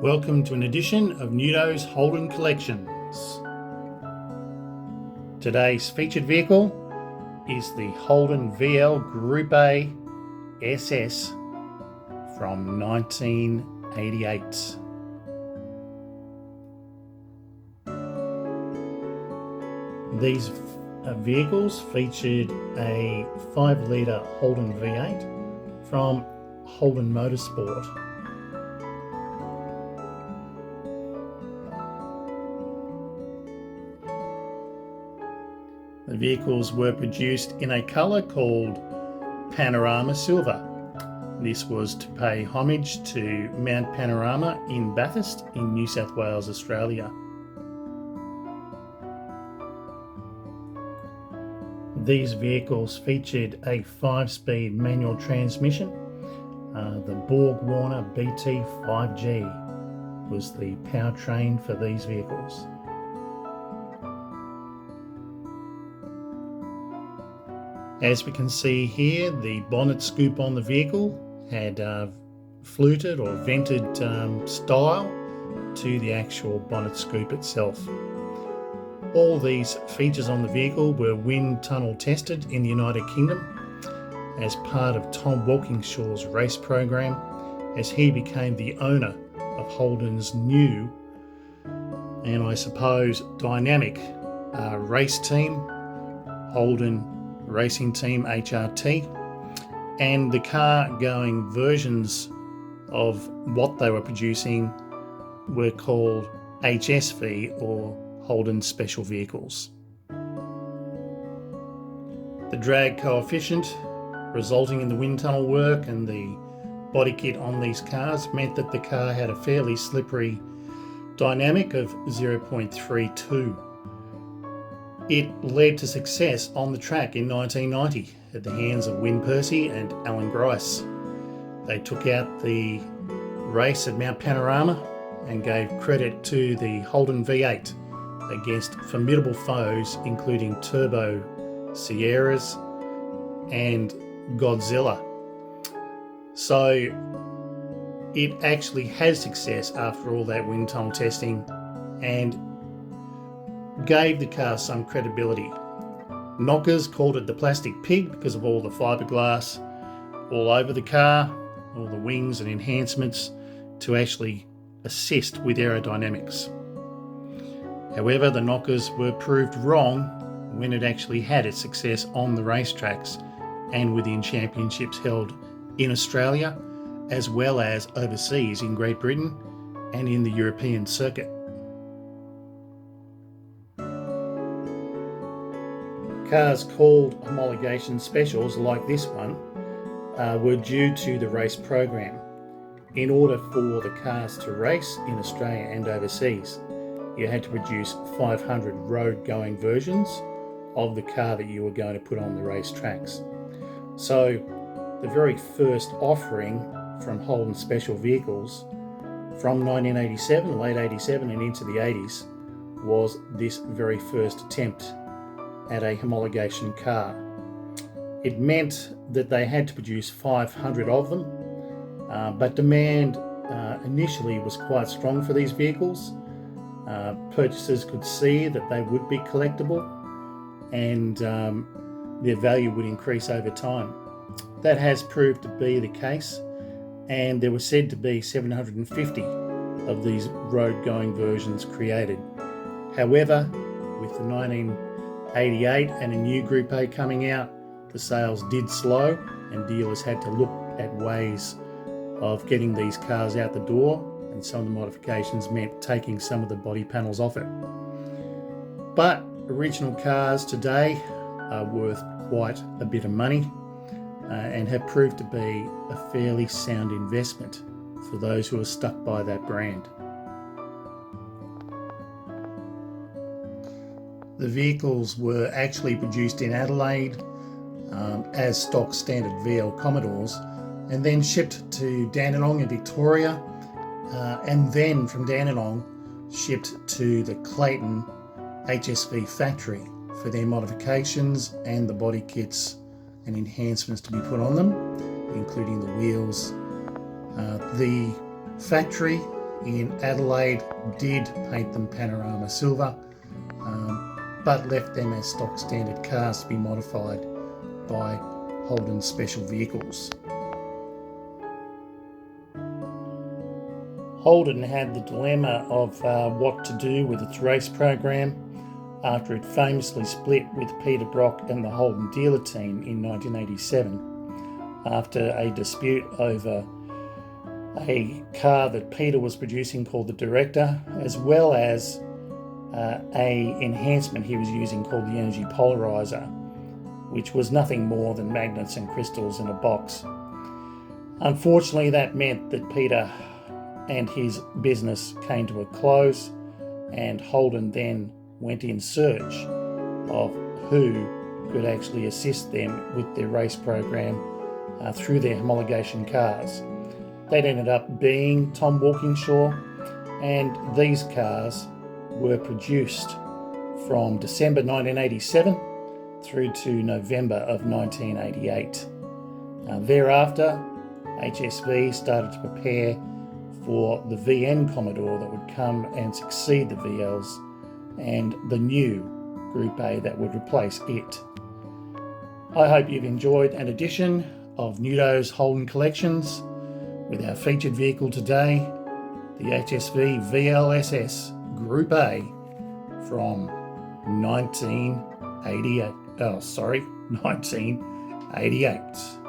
Welcome to an edition of Nudo's Holden Collections. Today's featured vehicle is the Holden VL Group A SS from 1988. These vehicles featured a 5-litre Holden V8 from Holden Motorsport. The vehicles were produced in a colour called Panorama Silver. This was to pay homage to Mount Panorama in Bathurst in New South Wales, Australia. These vehicles featured a 5-speed manual transmission. The Borg-Warner BT5G was the powertrain for these vehicles. As we can see here, the bonnet scoop on the vehicle had fluted or vented style to the actual bonnet scoop itself. All these features on the vehicle were wind tunnel tested in the United Kingdom as part of Tom Walkingshaw's race program, as he became the owner of Holden's new and I suppose dynamic race team, Holden Racing Team HRT, and the car going versions of what they were producing were called HSV or Holden Special Vehicles. The drag coefficient resulting in the wind tunnel work and the body kit on these cars meant that the car had a fairly slippery dynamic of 0.32. It led to success on the track in 1990 at the hands of Wyn Percy and Alan Grice. They took out the race at Mount Panorama and gave credit to the Holden V8 against formidable foes including Turbo Sierras and Godzilla. So it actually had success after all that wind tunnel testing and gave the car some credibility. Knockers called it the plastic pig because of all the fiberglass all over the car, all the wings and enhancements to actually assist with aerodynamics. However, the knockers were proved wrong when it actually had its success on the racetracks and within championships held in Australia as well as overseas in Great Britain and in the European circuit. Cars called homologation specials like this one were due to the race program. In order for the cars to race in Australia and overseas, you had to produce 500 road-going versions of the car that you were going to put on the race tracks. So the very first offering from Holden Special Vehicles from 1987, late 87 and into the 80s was this very first attempt at a homologation car. It meant that they had to produce 500 of them, but demand initially was quite strong for these vehicles. Purchasers could see that they would be collectible and their value would increase over time. That has proved to be the case, and there were said to be 750 of these road-going versions created. However, with the 1988 and a new Group A coming out, the sales did slow and dealers had to look at ways of getting these cars out the door, and some of the modifications meant taking some of the body panels off it. But original cars today are worth quite a bit of money and have proved to be a fairly sound investment for those who are stuck by that brand. The vehicles were actually produced in Adelaide as stock standard VL Commodores and then shipped to Dandenong in Victoria and then from Dandenong shipped to the Clayton HSV factory for their modifications and the body kits and enhancements to be put on them, including the wheels. The factory in Adelaide did paint them panorama silver, but left them as stock standard cars to be modified by Holden Special Vehicles. Holden had the dilemma of what to do with its race program after it famously split with Peter Brock and the Holden dealer team in 1987 after a dispute over a car that Peter was producing called the Director, as well as a enhancement he was using called the Energy Polarizer, which was nothing more than magnets and crystals in a box. Unfortunately, that meant that Peter and his business came to a close, and Holden then went in search of who could actually assist them with their race program through their homologation cars. That ended up being Tom Walkinshaw, and these cars were produced from December 1987 through to November of 1988. Thereafter, HSV started to prepare for the VN Commodore that would come and succeed the VLs and the new Group A that would replace it. I hope you've enjoyed an edition of Nudo's Holden Collections with our featured vehicle today, the HSV VLSS Group A from 1988.